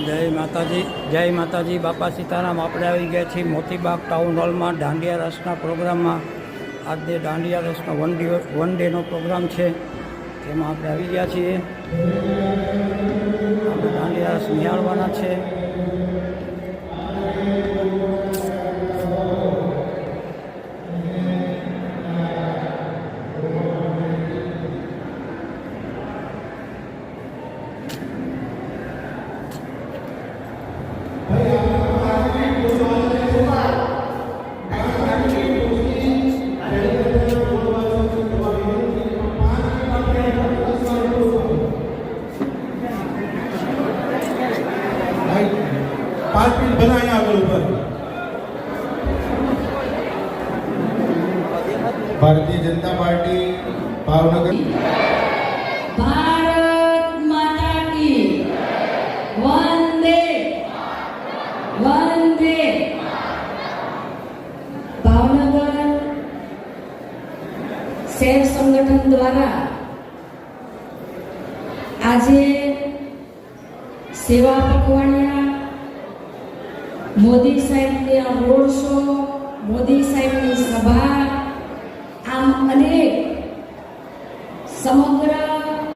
જય માતાજી બાપા સીતારામ। આપણે આવી ગયા છીએ મોતીબાગ ટાઉન હોલમાં દાંડિયા રસના પ્રોગ્રામમાં। આજે દાંડિયા રસનો વન ડેનો પ્રોગ્રામ છે, તેમાં આપણે આવી ગયા છીએ। આપણે દાંડિયા રસ નિહાળવાના છે। बनाया આગળ ઉપર ભારતીય જનતા પાર્ટી ભાવનગર। भारत माता की वंदे वंदे। भावनगर शहर संगठन द्वारा आज सेवा पखवाड़िया, मोदी साहेब ने रोड शो, मोदी साहेब की सभा, आम अनेक समग्र